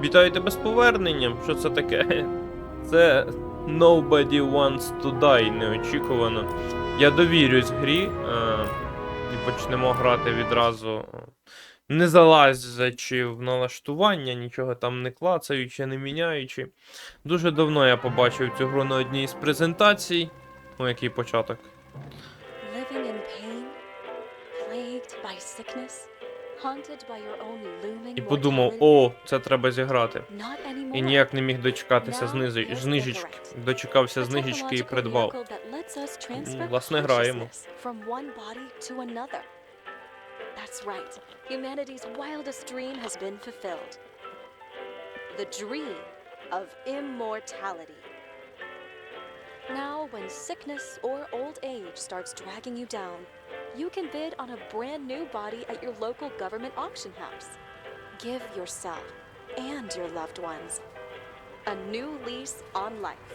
Вітаю тебе з поверненням. Що це таке? Це Nobody Wants to Die, неочікувано. Я довірюсь грі і почнемо грати відразу, не залазячи в налаштування, нічого там не клацаючи, не міняючи. Дуже давно я побачив цю гру на одній з презентацій. Ну, який початок. Living in pain, plagued by sickness, haunted by your own looming І подумав, mortality. о, це треба зіграти. Not І anymore. ніяк не міг дочекатися Now there's знижечки. ігор. Дочекався A знижечки і technological придбав. miracle that lets us transfer Власне, граємо. consciousness from one body to another. That's right. Humanity's wildest dream has been fulfilled. The dream of immortality. Now, when sickness or old age starts dragging you down, you can bid on a brand new body at your local government auction house. Give yourself and your loved ones a new lease on life.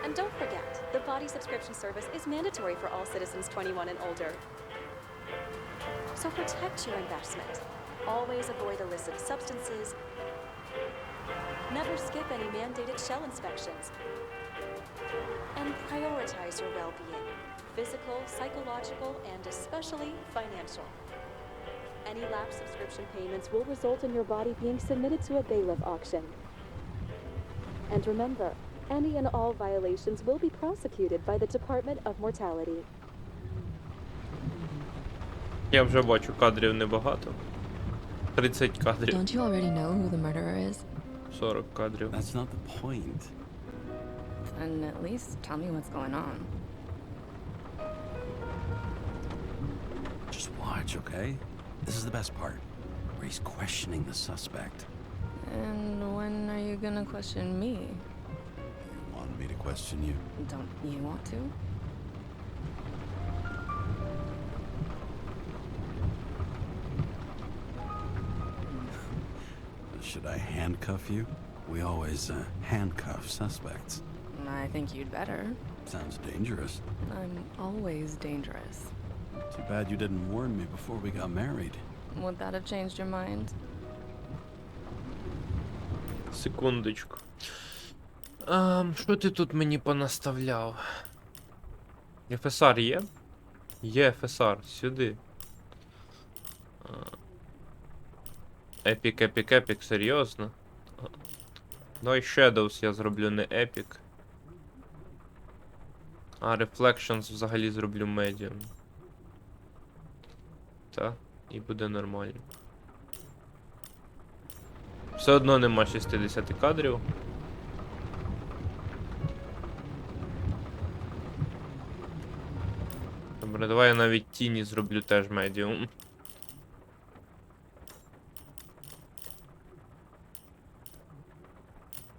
And don't forget, the body subscription service is mandatory for all citizens 21 and older. So protect your investment. Always avoid illicit substances. Never skip any mandated shell inspections. And prioritize your well-being, physical, psychological, and especially financial. Any lapsed subscription payments will result in your body being submitted to a bailiff auction. And remember, any and all violations will be prosecuted by the Department of Mortality. Я вже бачу, кадрів небагато. 30 кадрів. Don't you already know who the murderer is? 40 кадрів. That's not the point. Then at least tell me what's going on. Just watch, okay? This is the best part, where he's questioning the suspect. And when are you gonna question me? You wanted me to question you? Don't you want to? Should I handcuff you? We always handcuff suspects. I think you'd better. Sounds dangerous. I'm always dangerous. Too bad you didn't warn me before we got married. Would that have changed your mind? Секундочку. Що ти тут мені понаставляв? ФСР є? Є ФСР, сюди. Епік, епік, епік, серйозно? Давай Shadows я зроблю не епік. А Reflections взагалі зроблю Medium. Та, і буде нормально. Все одно нема 60 кадрів. Добре, давай я навіть тіні зроблю теж Medium.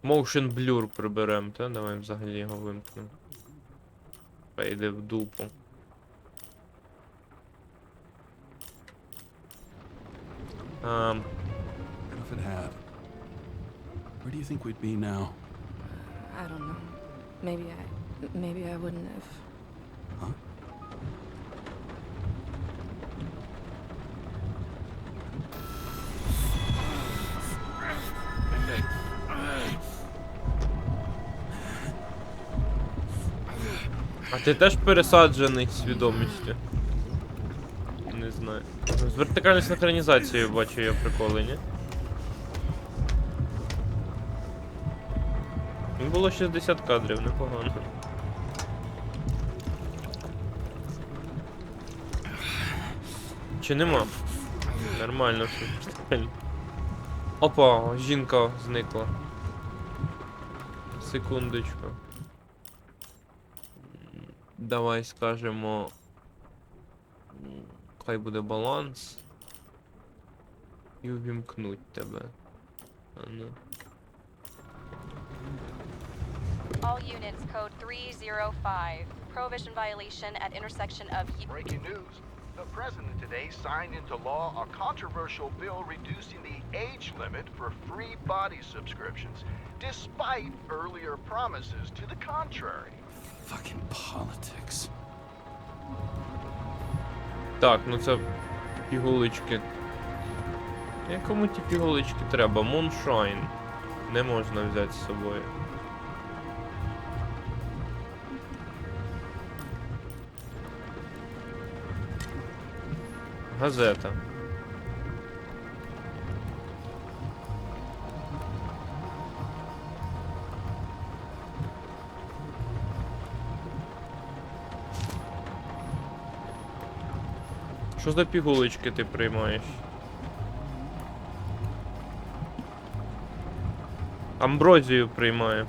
Motion Blur приберем, та? Давай взагалі його вимкнемо. Пойде в дупу. What if it had? Where do you think we'd be now? I don't know. Maybe I wouldn't have. Huh? А ти теж пересаджений свідомістю? Не знаю. З вертикальною синхронізацією бачу я приколи, ні? Було 60 кадрів, непогано. Чи нема? Нормально все. Опа, жінка зникла. Секундочку. Давай скажемо. Хай буде баланс. І увімкнуть тебе. А ну. All units, code 305. Prohibition violation at intersection of... Breaking news. The president today signed into law a controversial bill reducing the age limit for free body subscriptions, despite earlier promises to the contrary. Fucking politics. Так, ну це пігулочки. Кому ті пігулочки треба? Муншайн. Не можна взяти з собою. Газета. Що за пігулочки ти приймаєш? Амброзію приймаю.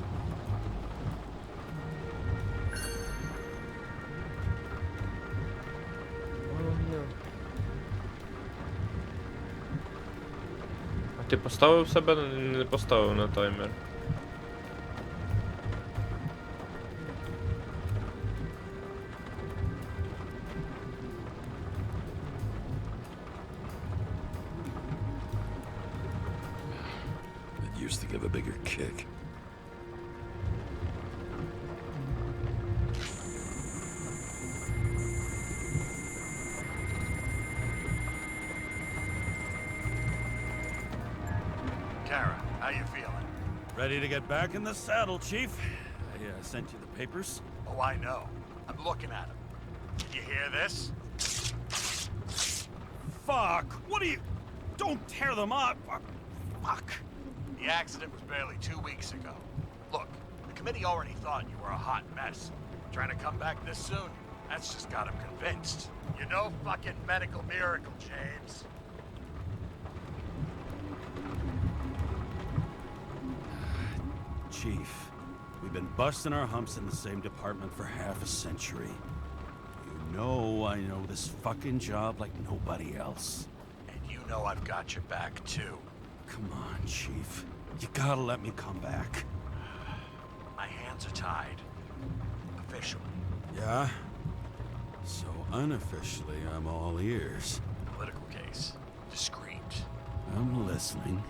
А ти поставив себе? Не поставив на таймер. It used to give a bigger kick. Kara, how you feeling? Ready to get back in the saddle, Chief. I sent you the papers. Oh, I know. I'm looking at them. Did you hear this? Fuck! What are you... Don't tear them up! Fuck! The accident was barely 2 weeks ago. Look, the committee already thought you were a hot mess. Trying to come back this soon, that's just got them convinced. You're no fucking medical miracle, James. Chief, we've been busting our humps in the same department for half a century. You know I know this fucking job like nobody else. And you know I've got your back, too. Come on, Chief. You gotta let me come back. My hands are tied. Officially. Yeah? So unofficially, I'm all ears. Political case. Discreet. I'm listening.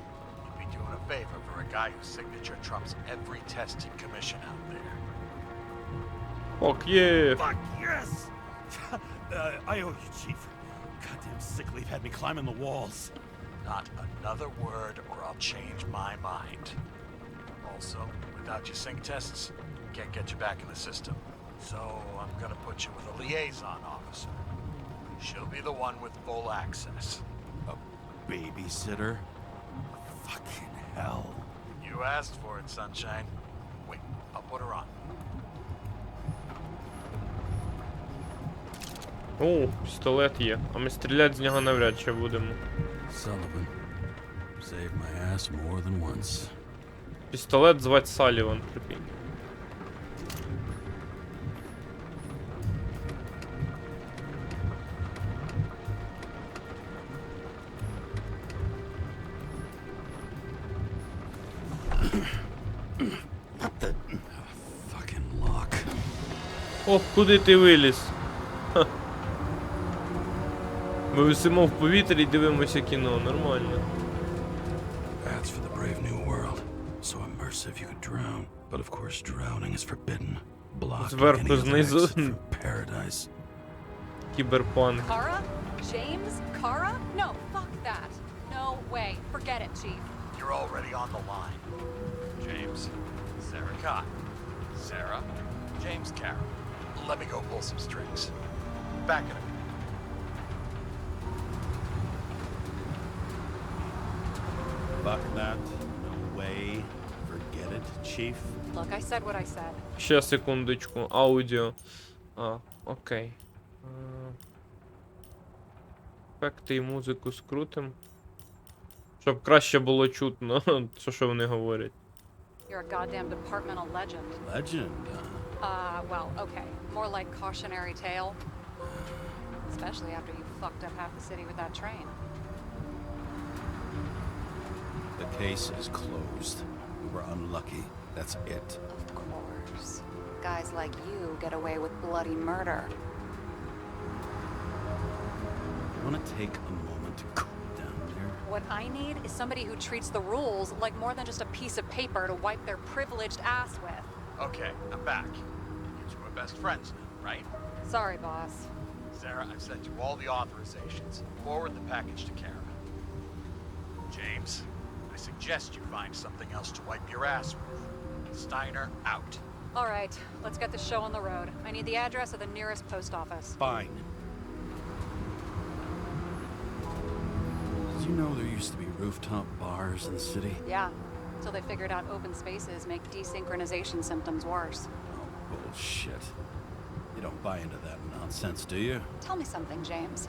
You'd be doing a favor for a guy whose signature trumps every testing commission out there. Fuck yeah! Fuck yes! I owe you, Chief. Goddamn sick leave had me climbing the walls. Not another word or I'll change my mind. Also, without your sync tests, can't get you back in the system. So I'm gonna put you with a liaison officer. She'll be the one with full access. A babysitter? Fucking hell. You asked for it, sunshine. Wait, I'll put her on. О, пістолет є. А ми стріляти з нього навряд чи будемо. Sullivan. Saved my ass more than once. Пістолет звать Саліван, прикинь. What the... fucking lock. Ох, куди ти виліз? Ха. Ми висимо в повітрі і дивимося кіно, нормально. That's for the brave new world. So immersive you could drown. But of course drowning is forbidden. Blocking Зверху, any other знизу. exit from paradise. Кіберпанк. Kara? James? Kara? No, fuck that. No way. Forget it, Chief. You're already on the line. James, Sarah Cott. Sarah, James Carroll. Let me go pull some strings. Back in a minute. Fuck that. No way. Forget it, Chief. Look, I said what I said. Ще секундочку. Аудіо. А, окей. Ефекти і музику скрутим. Щоб краще було чутно, що вони говорять. You're a goddamn departmental legend. Legend, Well, okay. More like cautionary tale. Especially after you fucked up half the city with that train. The case is closed. We were unlucky. That's it. Of course. Guys like you get away with bloody murder. Want to take a moment to cool down there? What I need is somebody who treats the rules like more than just a piece of paper to wipe their privileged ass with. Okay, I'm back. You two are best friends now, right? Sorry, boss. Sarah, I've sent you all the authorizations. Forward the package to Kara. James, I suggest you find something else to wipe your ass with. Steiner out. All right, let's get the show on the road. I need the address of the nearest post office. Fine. Did you know there used to be rooftop bars in the city? Yeah, until they figured out open spaces make desynchronization symptoms worse. Oh, bullshit. You don't buy into that nonsense, do you? Tell me something, James.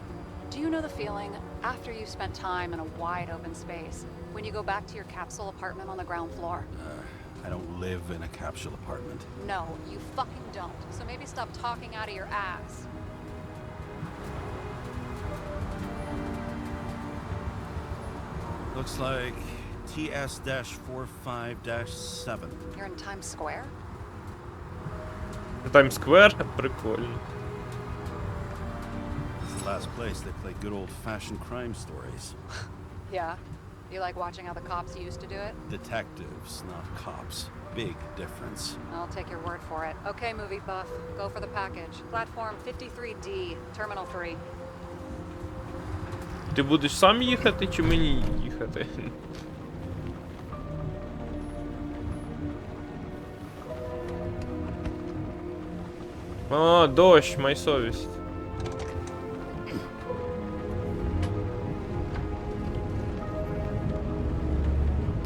Do you know the feeling after you've spent time in a wide open space, when you go back to your capsule apartment on the ground floor? I don't live in a capsule apartment. No, you fucking don't. So maybe stop talking out of your ass. Looks like TS-45-7. You're in Times Square? Таймс-сквер? Прикольно. This is the last place they play good old-fashioned crime stories. Yeah. You like watching how the cops used to do it? Detectives, not cops. Big difference. I'll take your word for it. Okay, movie buff. Go for the package. Platform 53D, Terminal 3. Ти будеш сам їхати чи мені їхати? А, дощ, моя совість.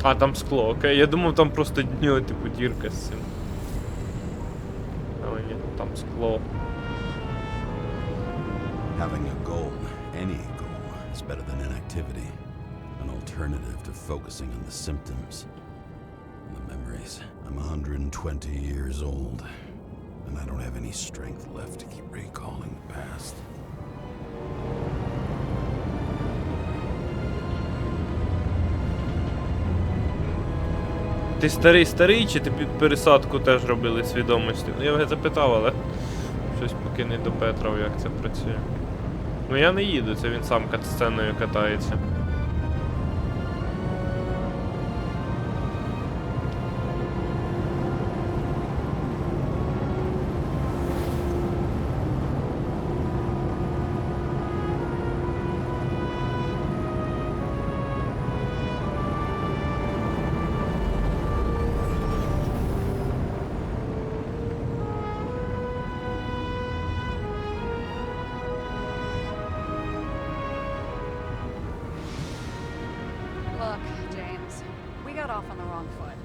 А, там скло, окей. Я думав, там просто дньо, типу, дірка з цим. Але ні, там скло. Having a goal, any goal, is better than inactivity. An alternative to focusing on the symptoms and the memories. I'm 120 years old, and I don't have any strength left to keep recalling the past. Ти старий, чи ти під пересадку теж робили свідомості? Ну я вже запитав, але щось поки не допетрав, як це працює. Ну я не їду, це він сам катсценою катається. Look, James, we got off on the wrong foot.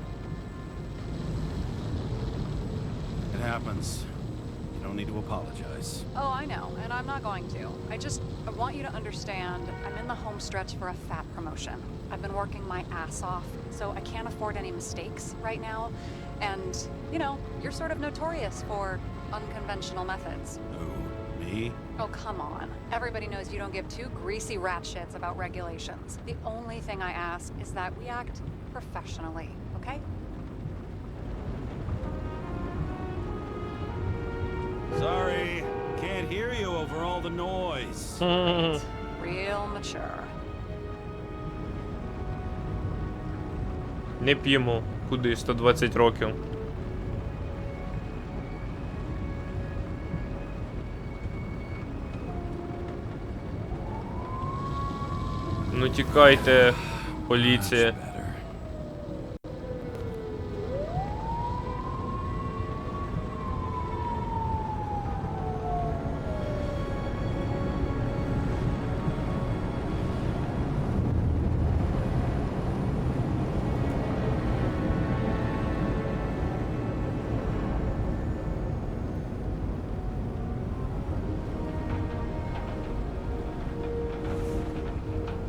It happens. You don't need to apologize. Oh, I know, and I'm not going to. I want you to understand I'm in the home stretch for a fat promotion. I've been working my ass off, so I can't afford any mistakes right now. And, you know, you're sort of notorious for unconventional methods. Who? Me? Oh, come on. Everybody knows you don't give two greasy rat shits about regulations. The only thing I ask is that we act professionally, okay? Sorry, can't hear you over all the noise. Real mature. Не п'ємо. Куди? 120 років. Ну тікайте, поліція. Much better.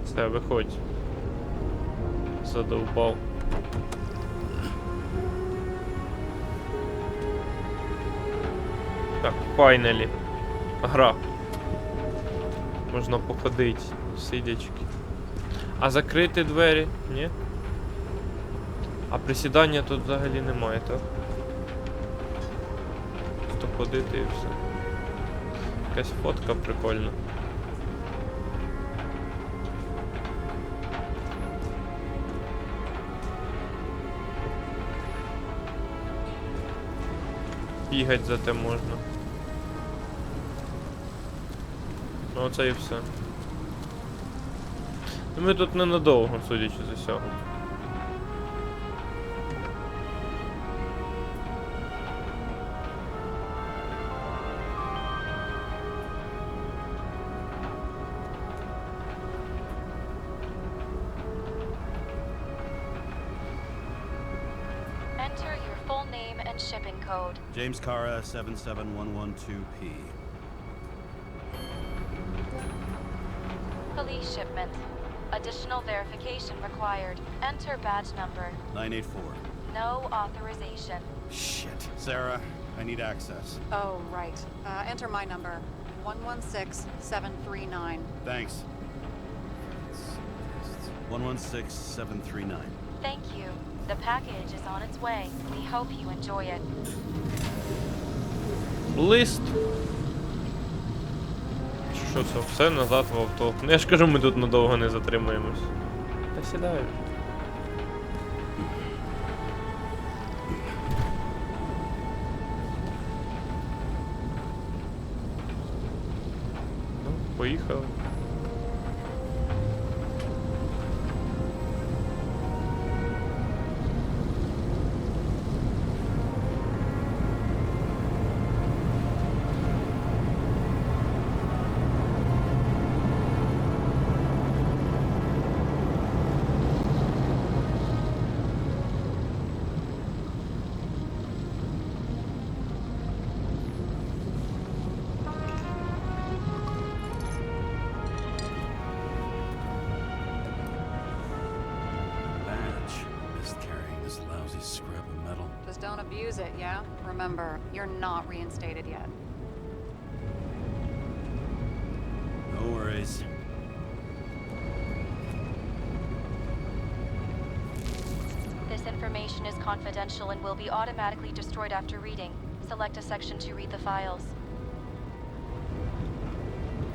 Все, виходь. Задовбав. Так, файналі. Гра. Можна походити, сидячки. А закрити двері? Ні? А присідання тут взагалі немає, так? Просто ходити і все. Якась фотка прикольна. Бігать зате можна. Ну оце і все. Ми тут ненадовго, судячи з усього. Enter your full name and shipping code. James Cara, 77112P. Police shipment. Additional verification required. Enter badge number. 984. No authorization. Shit. Sarah, I need access. Oh, right. Enter my number. 116739. Thanks. 116739. Thank you. The package is on its way. We hope you enjoy it. Лист. Що це? Все назад в авто. Ну я ж кажу, ми тут надовго не затримуємось. Та сідаю. Ну, поїхали. Just don't abuse it, yeah? Remember, you're not reinstated yet. No worries. This information is confidential and will be automatically destroyed after reading. Select a section to read the files.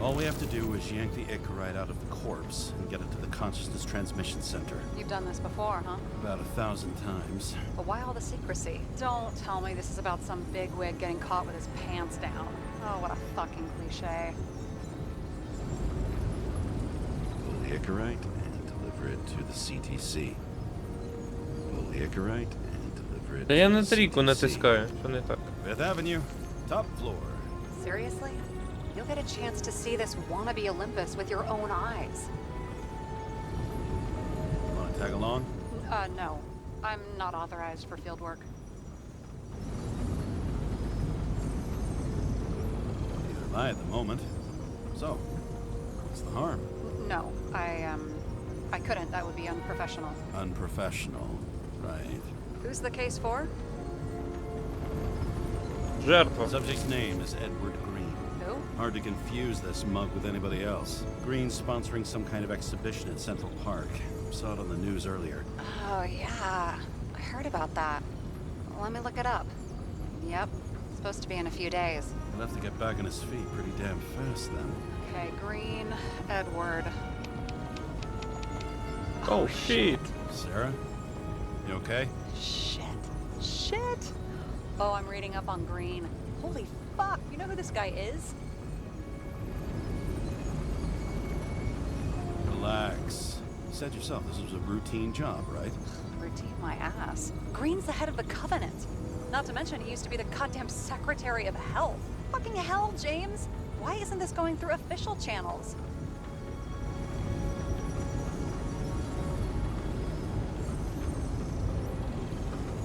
All we have to do is yank the Icarite out of the corpse and get it to the consciousness transmission center. You've done this before, huh? About 1,000 times. But why all the secrecy? Don't tell me this is about some bigwig getting caught with his pants down. Oh, what a fucking cliche. Pull the Icarite and deliver it to the CTC. Pull the Icarite and deliver it Та я to на the трійку CTC. натискаю, що не так. Fifth Avenue, top floor. Seriously? You'll get a chance to see this wannabe Olympus with your own eyes. Want to tag along? No. I'm not authorized for field work. Neither am I at the moment. So, what's the harm? No, I couldn't. That would be unprofessional. Unprofessional, right. Who's the case for? Жертва. Subject's name is Edward Green. Who? Hard to confuse this mug with anybody else. Green's sponsoring some kind of exhibition at Central Park. Saw it on the news earlier. Oh, yeah. I heard about that. Let me look it up. Yep. Supposed to be in a few days. He'll have to get back on his feet pretty damn fast then. Okay, Green, Edward. Oh, shit. Sarah? You okay? Shit. Shit. Oh, I'm reading up on Green. Holy fuck. You know who this guy is? Relax. You said yourself this was a routine job, right? Routine my ass. Green's the head of the Covenant. Not to mention he used to be the goddamn Secretary of Health. Fucking hell, James. Why isn't this going through official channels?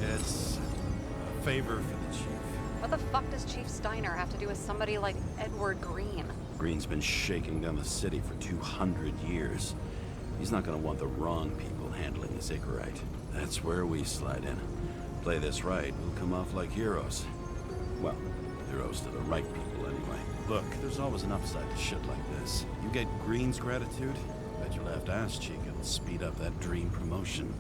It's a favor for the chief. What the fuck does Chief Steiner have to do with somebody like Edward Green? Green's been shaking down the city for 200 years. He's not gonna want the wrong people handling his Icarite. That's where we slide in. Play this right, we'll come off like heroes. Well, heroes to the right people anyway. Look, there's always an upside to shit like this. You get Green's gratitude, bet your left ass cheek it'll speed up that dream promotion.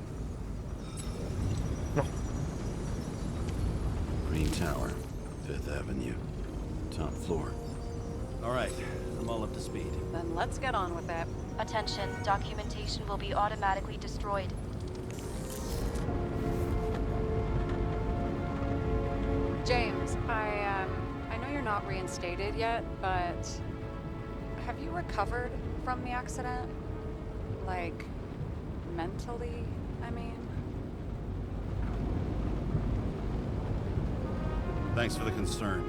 Green Tower, 5th Avenue, top floor. All right, I'm all up to speed. Then let's get on with it. Attention, documentation will be automatically destroyed. James, I know you're not reinstated yet, but have you recovered from the accident? Like, mentally, I mean. Thanks for the concern.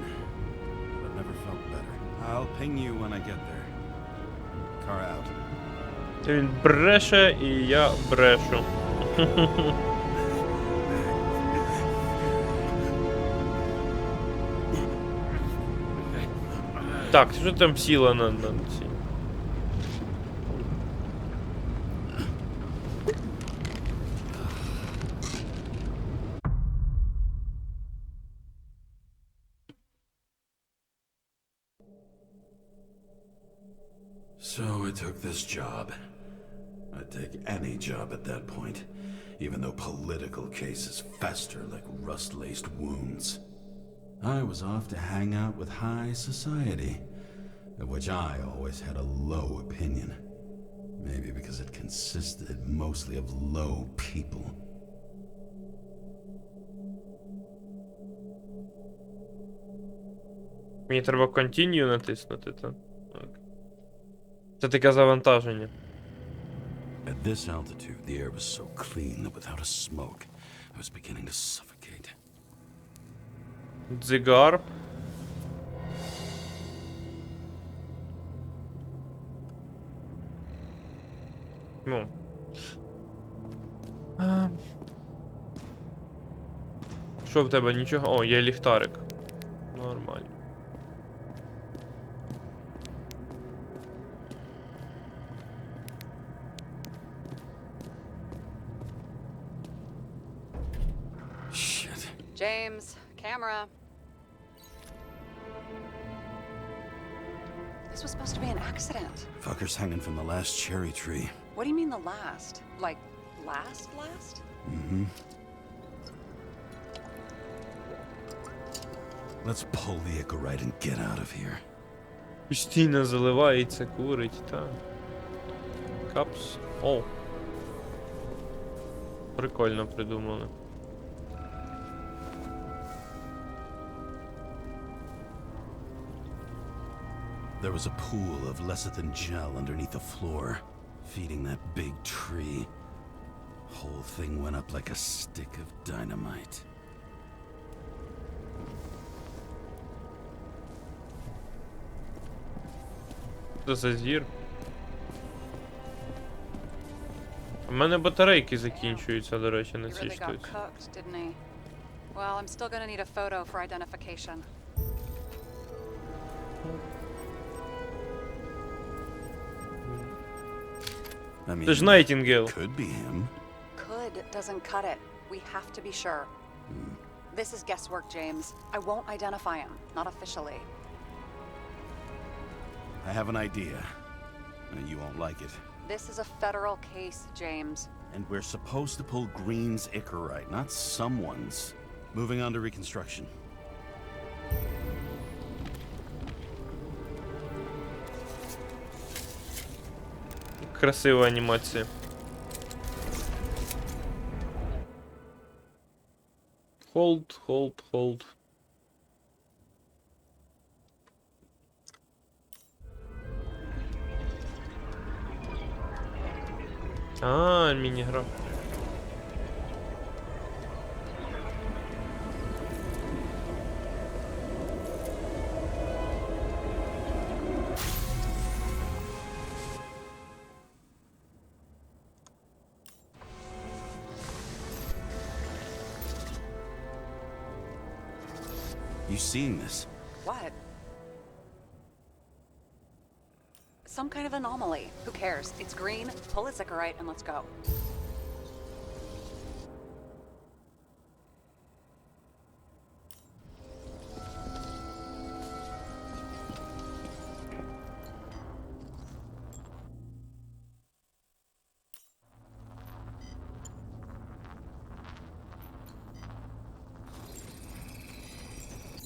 But I've never felt better. I'll ping you when I get there. Car out. Він бреше, і я брешу. Так, що там сіла на цій? So I took this job. I'd take any job at that point, even though political cases fester like rust-laced wounds. I was off to hang out with high society, of which I always had a low opinion. Maybe because it consisted mostly of low people. Мені треба continue натиснути, так? Це таке завантаження. At this altitude, the air was so clean that without a smoke, I was beginning to suffocate. Дзигар. Ну. Що в тебе? Нічого? О, є ліхтарик. Нормально. Shit. James, camera. This was supposed to be an accident. Fucker's hanging from the last cherry tree. What do you mean the last? Like, last? Mm-hmm. Let's pull the Icarite and get out of here. Постійно заливається, курить, так. Капс. О. Прикольно придумали. There was a pool of lecithin gel underneath the floor, feeding that big tree. Whole thing went up like a stick of dynamite. Це за зір. У мене батарейки закінчуються, до речі, на He цій really got штуці. cooked, didn't he? Well, I'm still gonna need a photo for identification. I mean, Це ж Найтінгейл. could be him. Could doesn't cut it. We have to be sure. This is guesswork, James. I won't identify him. Not officially. I have an idea. You won't like it. This is a federal case, James. And we're supposed to pull Green's Icarite, not someone's. Moving on to reconstruction. Красива анімація. Hold. А, міні-гра. You seeing this? What? Some kind of anomaly. Who cares? It's green. Pull its Icarite and let's go.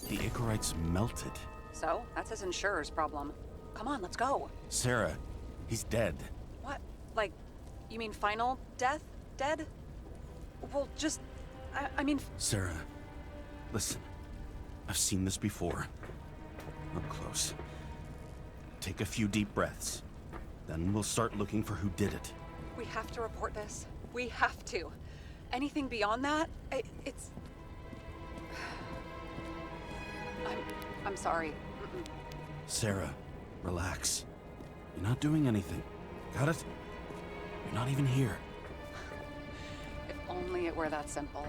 The Icarite's melted. So, that's his insurer's problem. Come on, let's go. Sarah, he's dead. What? Like, you mean final death? Dead? Well, just... I mean... Sarah, listen. I've seen this before. Up close. Take a few deep breaths. Then we'll start looking for who did it. We have to report this. We have to. Anything beyond that, it's... I'm sorry. Mm-mm. Sarah, relax. You're not doing anything. Got it? You're not even here. If only it were that simple.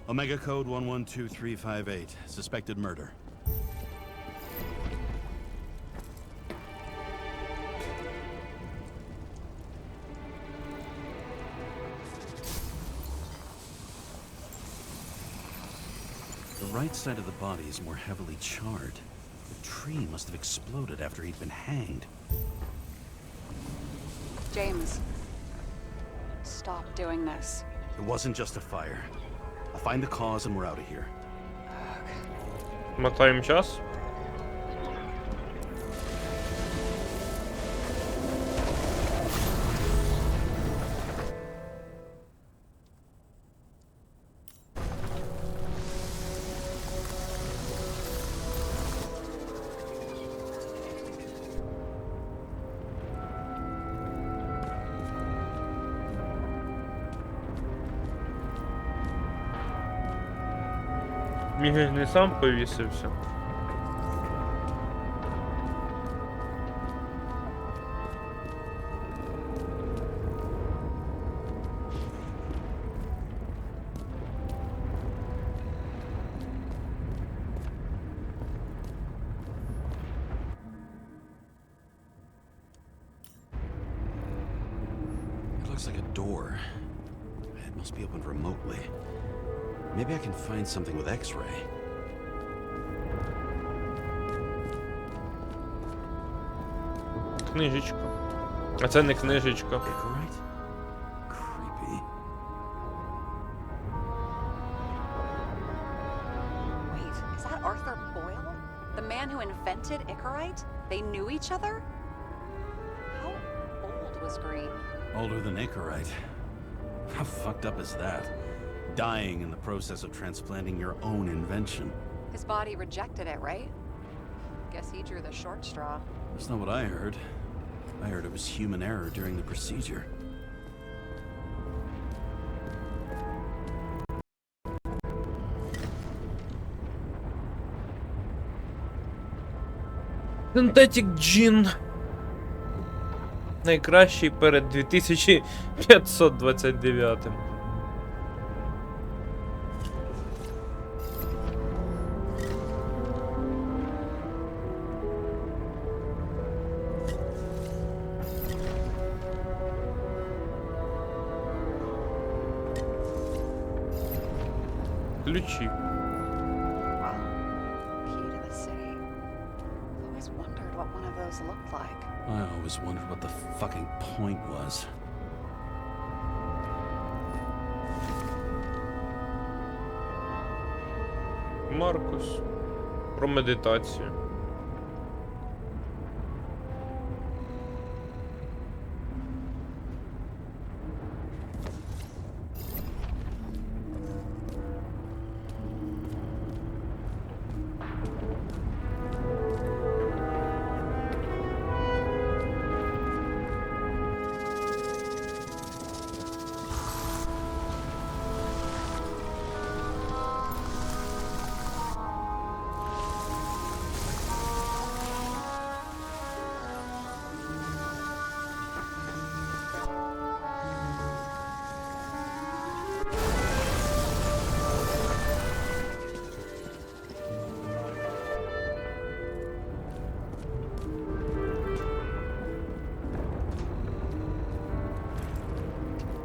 Omega code 112358. Suspected murder. The right side of the body is more heavily charred. The tree must have exploded after he'd been hanged. James, stop doing this. It wasn't just a fire. I'll find the cause and we're out of here. Мотаємо час. Міг не сам повісився. It looks like a door. It must be opened remotely. Maybe I can find something with X-ray. Книжечка. А це не книжечка. Ichorite? Creepy. Wait, is that Arthur Boyle? The man who invented Ichorite? They knew each other? How old was Green? Older than Ichorite. How fucked up is that? Dying in the process of transplanting your own invention. His body rejected it, right? Guess he drew the short straw. That's not what I heard. I heard it was human error during the procedure. Синтетик джин. Найкращий перед 2529. Ключи. Key to the city. I've always wondered what one of those looked like. I always wondered what the fucking point was. Маркус. Про медитацію.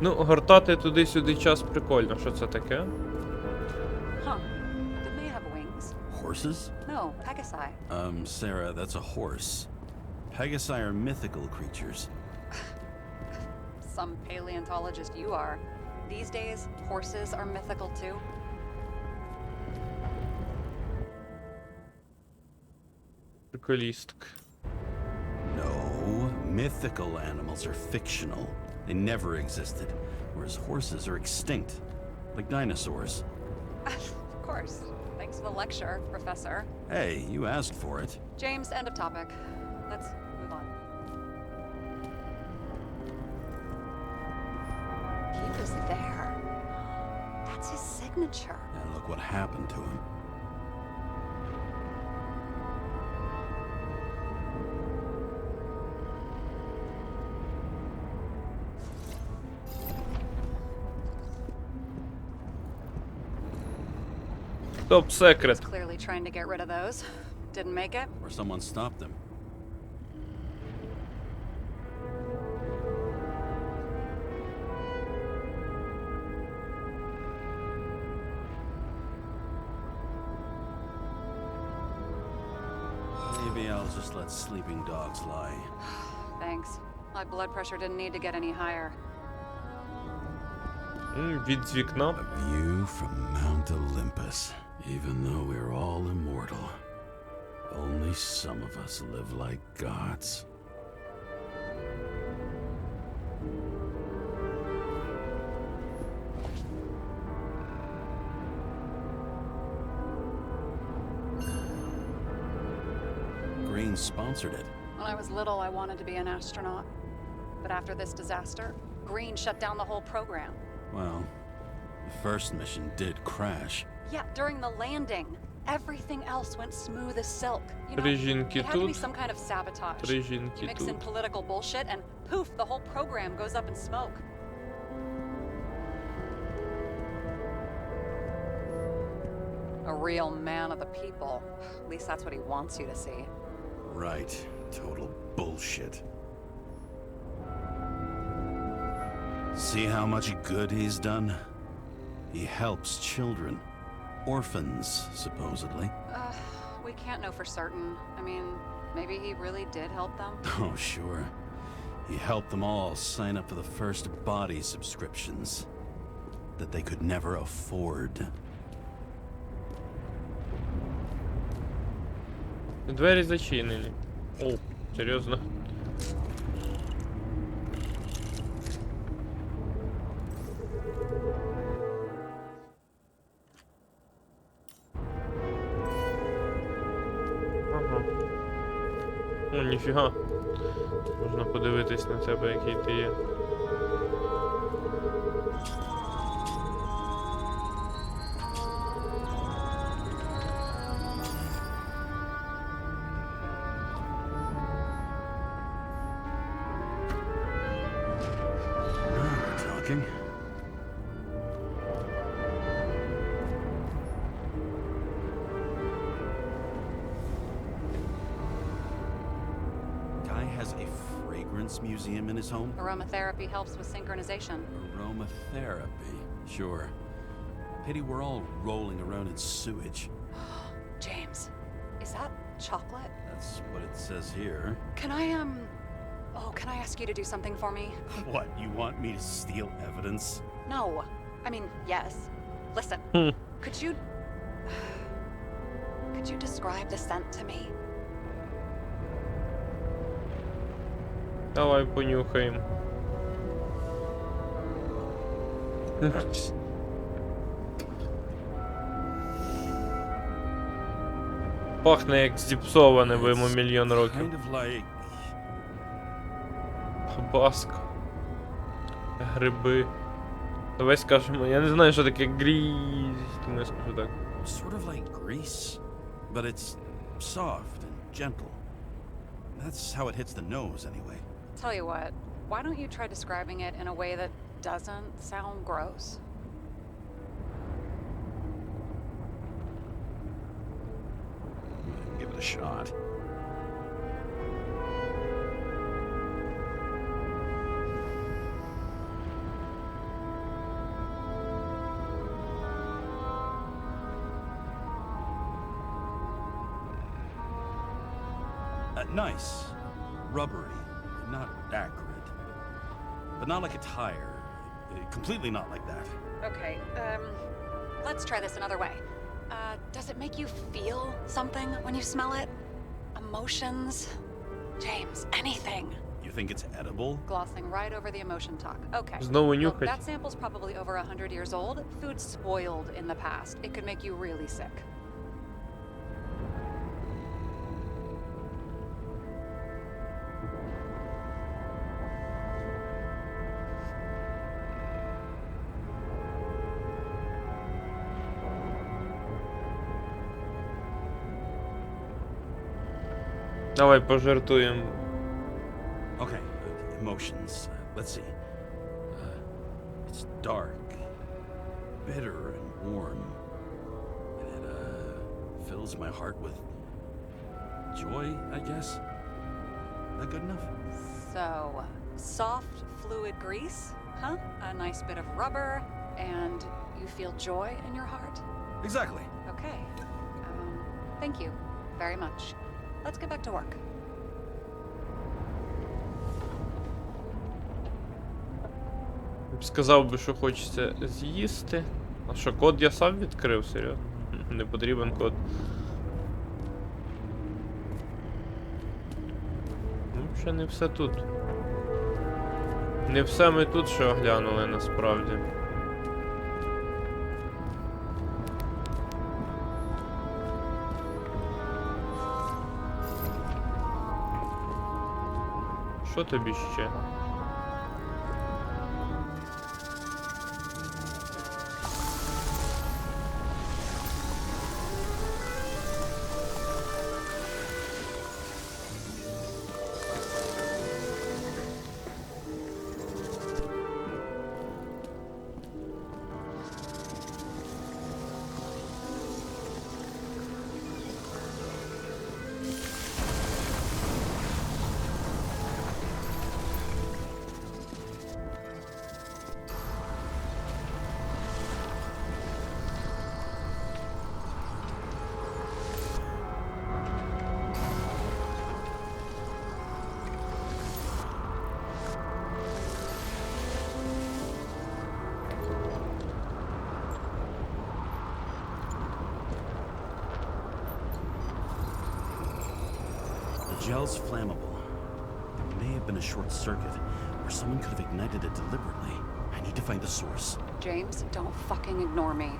Ну, гортати туди-сюди час прикольно. Що це таке? Huh. Didn't they have wings? Horses? No, Pegasi. Sarah, that's a horse. Pegasi are mythical creatures. Some paleontologist you are. These days, horses are mythical too. Приколістка. No, mythical animals are fictional. They never existed, whereas horses are extinct, like dinosaurs. Of course. Thanks for the lecture, Professor. Hey, you asked for it. James, end of topic. Let's move on. is there. That's his signature. And look what happened to him. Топ секрет. Was clearly trying to get rid of those. Didn't make it. Or someone stopped him. Maybe I'll just let sleeping dogs lie. Thanks. My blood pressure didn't need to get any higher. Від з вікна. A view from Mount Olympus. Even though we're all immortal, only some of us live like gods. Green sponsored it. When I was little, I wanted to be an astronaut. But after this disaster, Green shut down the whole program. Well, the first mission did crash. Yeah, during the landing. Everything else went smooth as silk. You know, Три жінки it had to be тут, some kind of sabotage. три You жінки mix in тут. political bullshit and poof, the whole program goes up in smoke. A real man of the people. At least that's what he wants you to see. Right. Total bullshit. See how much good he's done? He helps children. Orphans, supposedly. We can't know for certain. I mean, maybe he really did help them. Oh, sure. He helped them all sign up for the first body subscriptions that they could never afford. Двері зачинені. О, серйозно. Ага. О, ніфіга. Можна подивитись на тебе, який ти є. Talking? Guy has a fragrance museum in his home? Aromatherapy helps with synchronization. Aromatherapy. Sure. Pity we're all rolling around in sewage. James, is that chocolate? That's what it says here. Can I, can I ask you to do something for me? What, you want me to steal evidence? No. I mean, yes. Listen, could you describe the scent to me? Давай понюхаємо. Пахне як зіпсоване, бо йому мільйон років. Kind of like... Баско. Гриби. Давай скажемо, я не знаю, що таке грізь, тому я скажу так. sort of like grease, but it's soft and gentle. That's how it hits the nose, anyway. Tell you what, why don't you try describing it in a way that doesn't sound gross? Give it a shot. Nice. Rubbery. Not acrid. But not like a tire. Completely not like that. Okay, let's try this another way. Does it make you feel something when you smell it? Emotions? James, anything. You think it's edible? Glossing right over the emotion talk. Okay. Знову Look, нюхать. that sample's probably over 100 years old. Food spoiled in the past. It could make you really sick. Давай пожартуємо. Okay, emotions. Let's see. It's dark, bitter, and warm. And it fills my heart with joy, I guess. That good enough? So, soft fluid grease, huh? A nice bit of rubber, and you feel joy in your heart? Exactly. Okay. Thank you very much. Let's get back to work. Сказав би, що хочеться з'їсти. А що, код я сам відкрив, серйозно? Не потрібен код. Ну, ще не все тут. Не все ми тут ще оглянули, насправді. Що тобі ще? Gel's flammable. There may have been a short circuit, or someone could have ignited it deliberately. I need to find the source. James, don't fucking ignore me.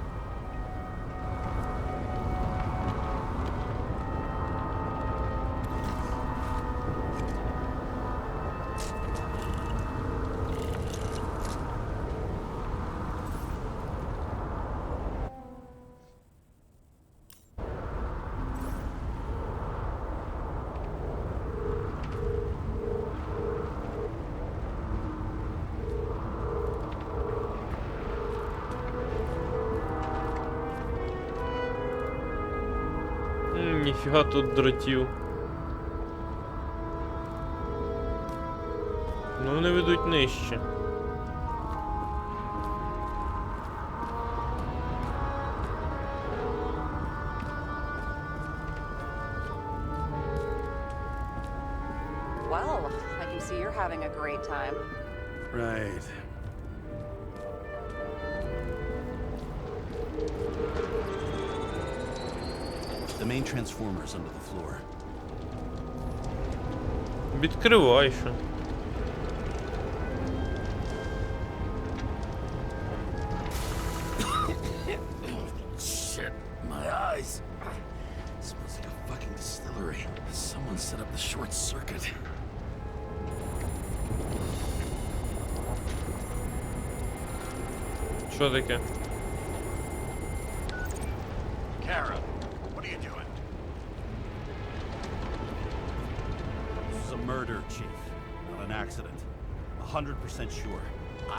Ніфіга тут дротів. Ну вони ведуть нижче. Well, I can see you're having a great time. Right. The main transformer is under the floor. Відкривай що. Shit, my eyes. Smells like a fucking distillery. Someone set up the short circuit. Що таке? Kara, what are you doing? This is a murder, Chief. Not an accident. 100% sure.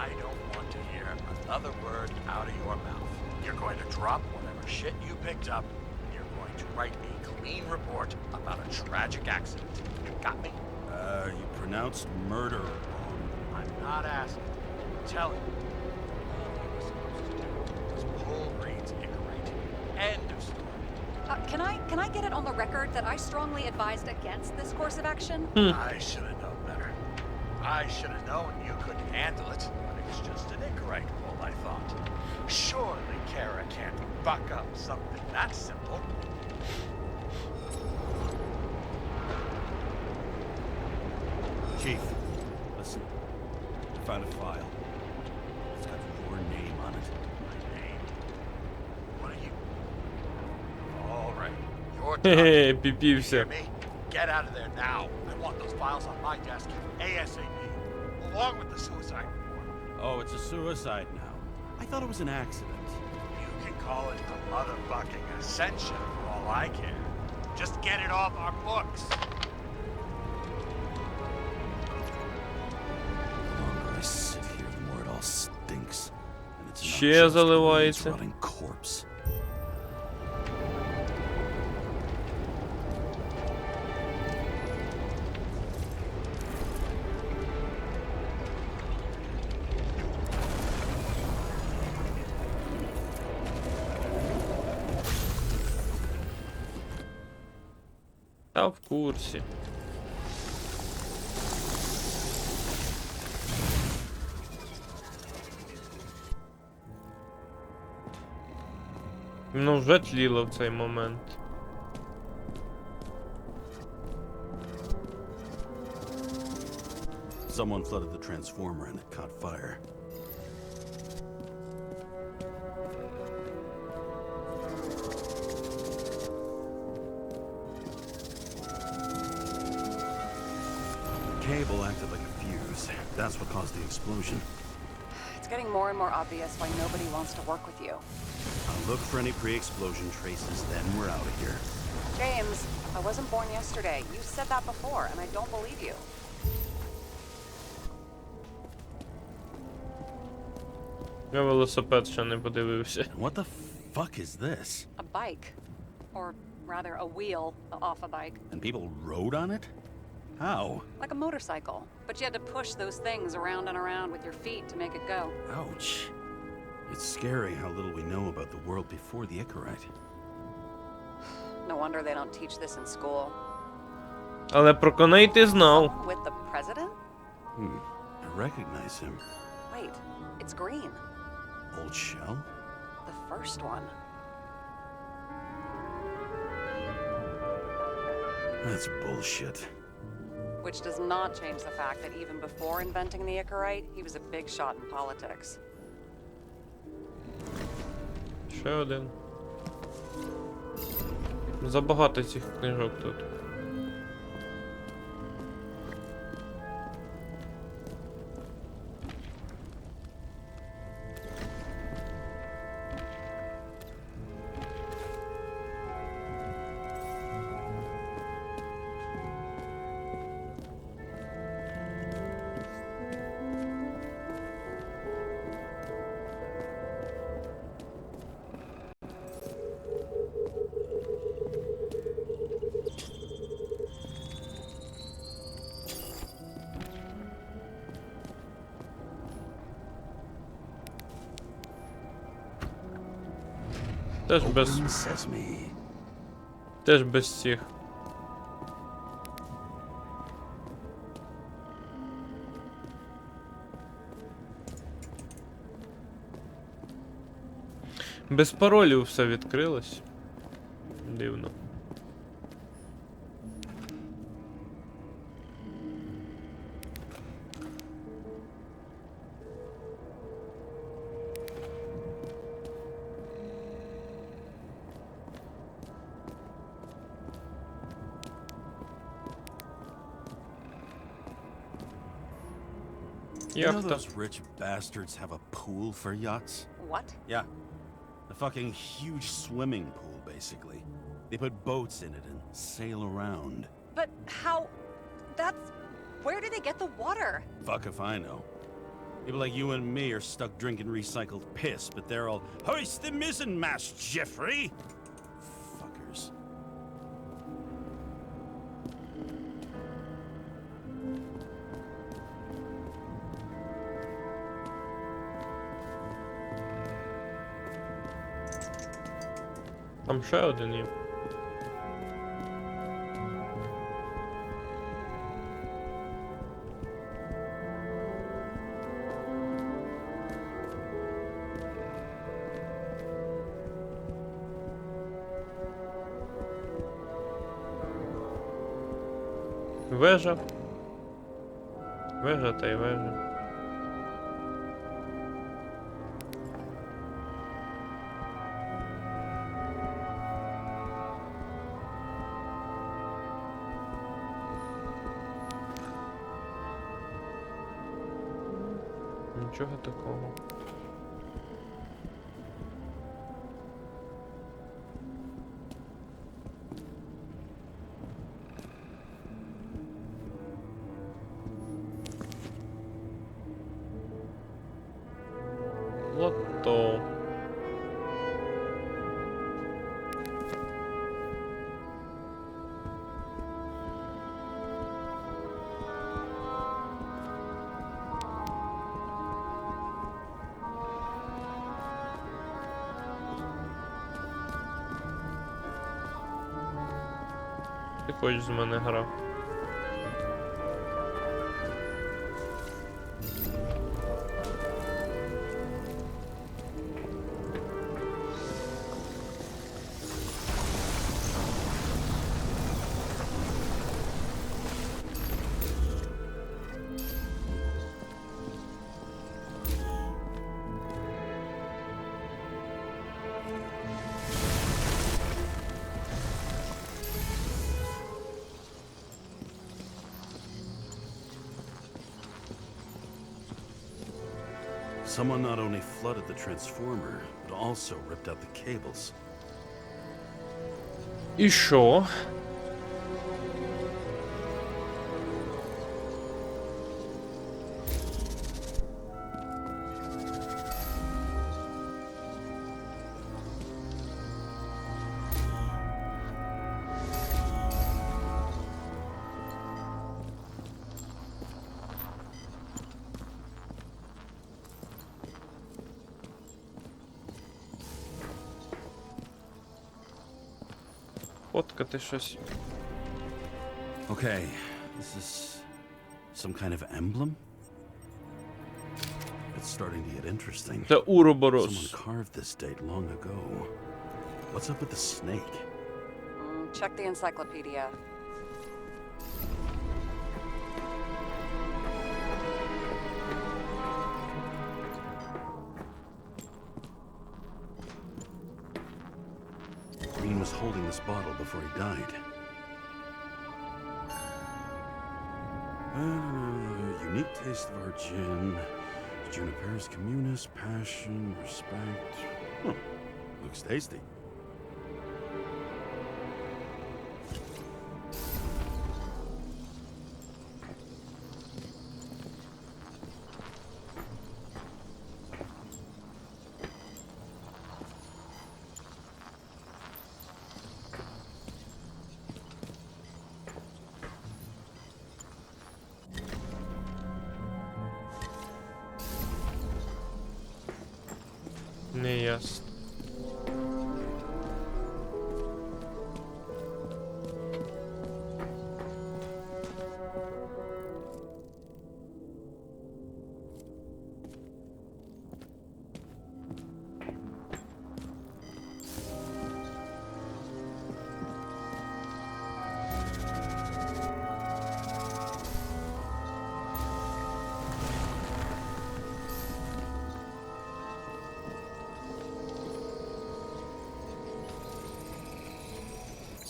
I don't want to hear another word out of your mouth. You're going to drop whatever shit you picked up, and you're going to write a clean report about a tragic accident. You got me? You pronounced murder wrong. I'm not asking. I'm telling you. All you were supposed to do was pull Green's Icarite. End of story. Can I get it on the record that I strongly advised against this course of action? I should have known better. I should have known you couldn't handle it, but it was just an Icarite pull, I thought. Surely Kara can't buck up something that simple. Chief, listen. I found a file. It's got your name on it. My name? What are you? All right, your Хе-хе, turn. You піпівся. hear me? Get out of there now. I want those files on my desk ASAP, along with the suicide report. Oh, it's a suicide now. I thought it was an accident. You can call it a motherfucking ascension for all I care. Just get it off our books. Ще заливається. Rotting corpse. Та в курсі. Ну, вже тліло в цей момент. Someone flooded the transformer and it caught fire. Cable acted like a fuse. That's what caused the explosion. It's getting more and more obvious why nobody wants to work with you. I'll look for any pre-explosion traces, then we're out of here. James, I wasn't born yesterday. You said that before, and I don't believe you. Я велосипед ще не подивився. What the fuck is this? A bike. Or rather, a wheel off a bike. And people rode on it? How? Like a motorcycle. But you had to push those things around and around with your feet to make it go. Ouch. It's scary how little we know about the world before the Icarite. No wonder they don't teach this in school. Але про коней ти знав. Someone with the president? I recognize him. Wait, it's green. Old Shell? The first one. That's bullshit. Which does not change the fact that even before inventing the Icarite, he was a big shot in politics. Ще один. Забагато цих книжок тут. Теж без... Open sesame. Теж без цих. Без паролів все відкрилось. Дивно. You know Яхта. those rich bastards have a pool for yachts? What? Yeah. A fucking huge swimming pool, basically. They put boats in it and sail around. But how... That's... Where do they get the water? Fuck if I know. People like you and me are stuck drinking recycled piss, but they're all, hoist the mizzenmast, Jeffrey! Fuckers. Там ще один є. Вежа. Вежа та й вежа. Нічого такого. Лото. ти хочеш з мене грав? Someone not only flooded the transformer, but also ripped out the cables. І що? Фоткати щось. Okay, is this some kind of emblem? It's starting to get interesting. Це Someone Уроборос. carved this date long ago. What's up with the snake? Check the encyclopedia. Green was holding this bottle before he died. Unique taste of our gin. Juniper's communis, passion, respect. Huh. Looks tasty. Не ясно.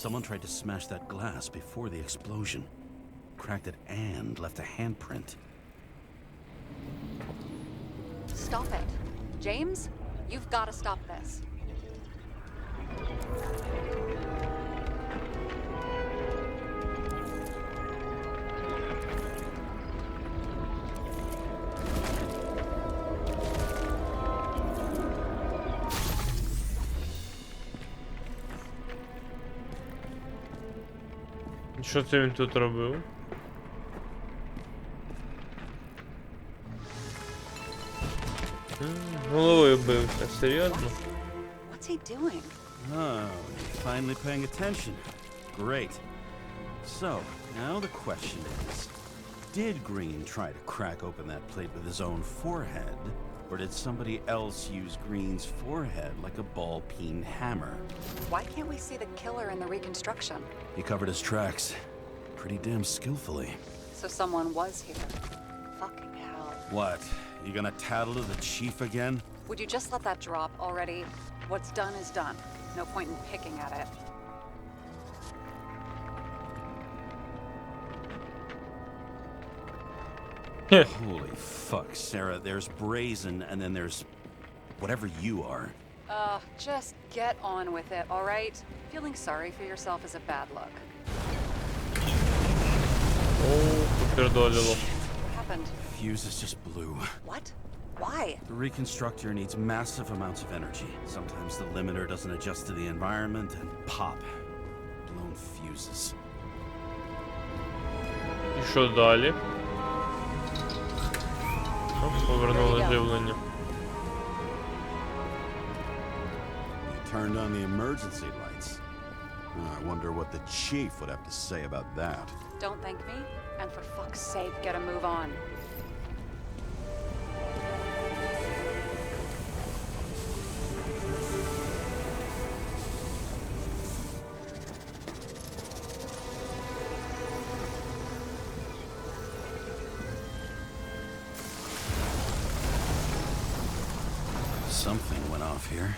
Someone tried to smash that glass before the explosion. Cracked it and left a handprint. Stop it. James, you've got to stop this. Що це він тут робив? Головою бився, серйозно? What's he doing? Oh, you're finally paying attention. Great. So, now the question is, did Green try to crack open that plate with his own forehead, or did somebody else use Green's forehead like a ball-peen hammer? Why can't we see the killer in the reconstruction? He covered his tracks pretty damn skillfully. So someone was here. Fucking hell. What? You gonna tattle to the chief again? Would you just let that drop already? What's done is done. No point in picking at it. Holy fuck, Sarah. There's brazen and then there's whatever you are. Just get on with it, all right? Feeling sorry for yourself is a bad look. О, попердолило. What happened? Fuses just blew. What? Why? The reconstructor needs massive amounts of energy. Sometimes the limiter doesn't adjust to the environment and pop. Blown fuses. І що далі? О, повернули живлення. You turned on the emergency lights. I wonder what the chief would have to say about that. Don't thank me, and for fuck's sake, get a move on. Something went off here.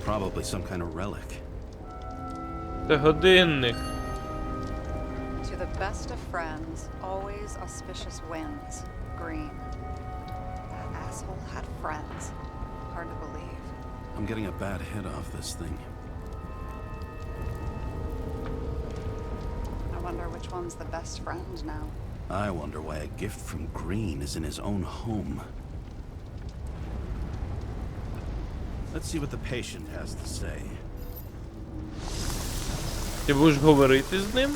Probably some kind of relic. Це годинник. To the best of friends, always auspicious winds. Green. That asshole had friends. Hard to believe. I'm getting a bad hit off this thing. I wonder which one's the best friend now. I wonder why a gift from Green is in his own home. Let's see what the patient has to say. Ти будеш говорити з ним?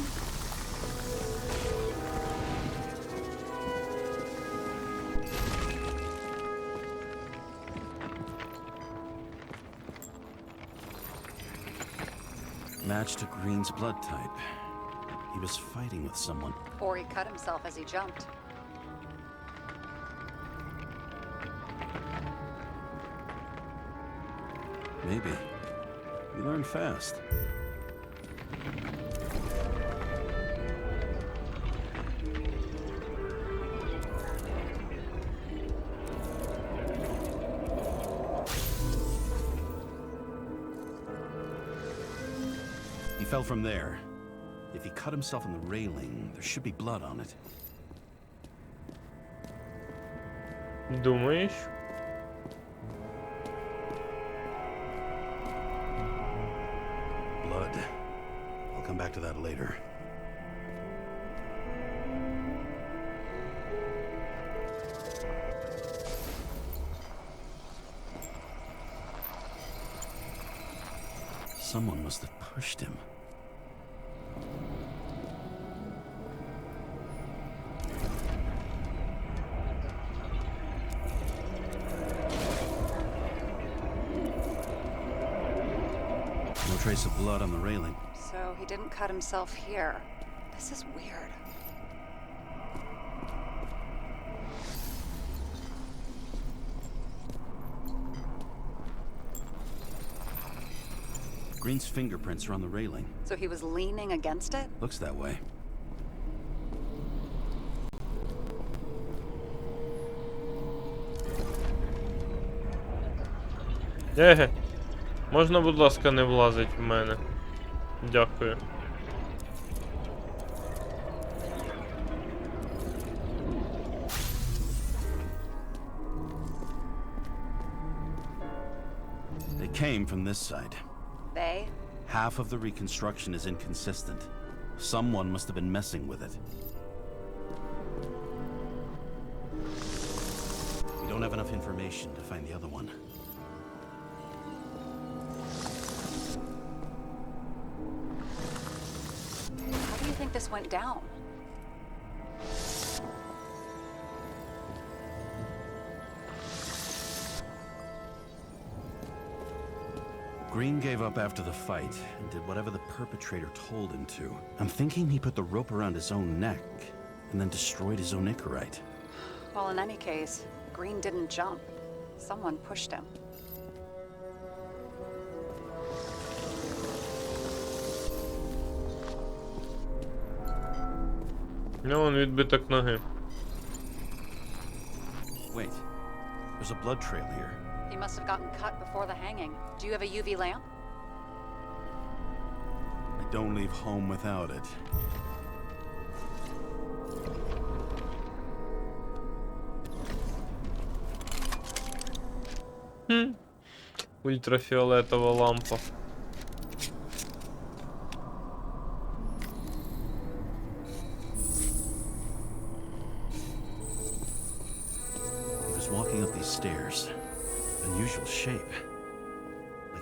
Match to Green's blood type. He was fighting with someone. Or he cut himself as he jumped. Maybe. You learn fast. He fell from there. If he cut himself on the railing, there should be blood on it. Думаєш? Blood. I'll come back to that later. Someone must have pushed him. No trace of blood on the railing. So he didn't cut himself here. This is weird. Green's fingerprints are on the railing. So he was leaning against it? Looks that way. Можна, будь ласка, не влазить в мене? Дякую. They came from this side. They? Half of the reconstruction is inconsistent. Someone must have been messing with it. We don't have enough information to find the other one. How do you think this went down? Green gave up after the fight and did whatever the perpetrator told him to. I'm thinking he put the rope around his own neck and then destroyed his own Icarite. Well, in any case, Green didn't jump. Someone pushed him. Ну, он відбиток ноги. Wait, there's a blood trail here. He must have gotten cut before the hanging. Do you have a UV lamp? I don't leave home without it. Ультрафіолетова лампа.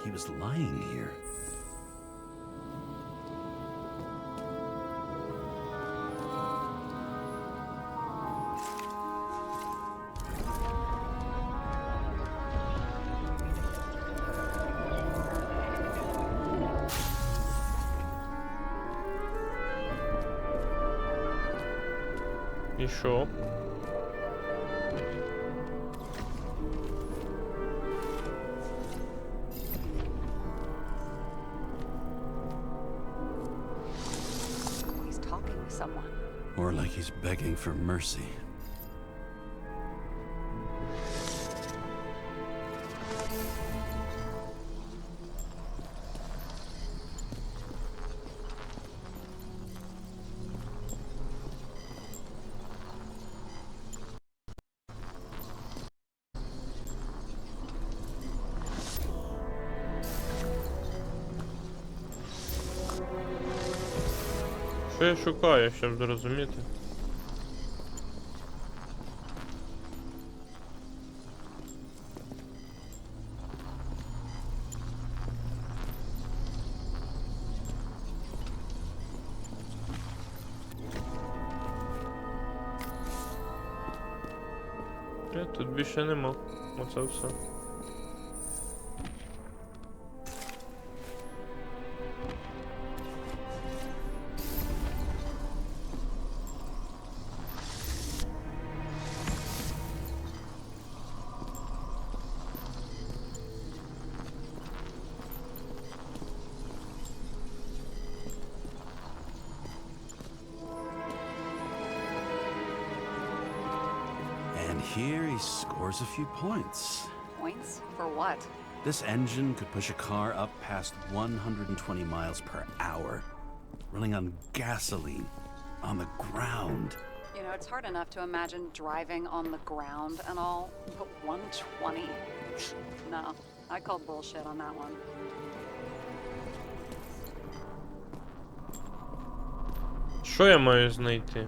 he was lying here. І що? He's talking to someone. Or like he's begging for mercy. Що я шукаю, щоб зрозуміти? Тут більше нема. Оце все. And here he scores a few points. Points? For what? This engine could push a car up past 120 miles per hour, running on gasoline, on the ground. You know, it's hard enough to imagine driving on the ground and all, but 120? No, I call bullshit on that one. Що я маю знайти?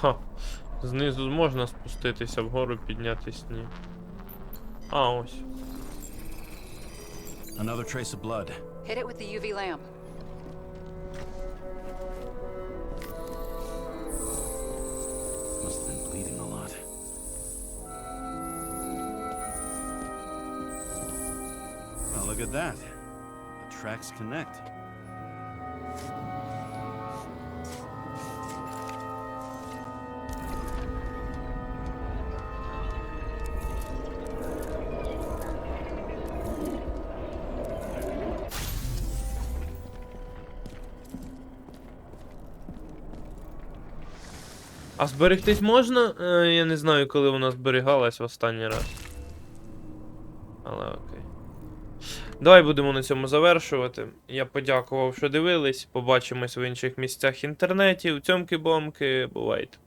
Ха, знизу можна спуститися, вгору піднятись ні. А, ось. Another trace of blood. Hit it with the UV lamp. Must have been bleeding a lot. Well, look at that. The tracks connect. А зберегтись можна? Я не знаю, коли вона зберігалась в останній раз. Але окей. Давай будемо на цьому завершувати. Я подякував, що дивились. Побачимось в інших місцях інтернетів. Цьомки-бомки, бувайте.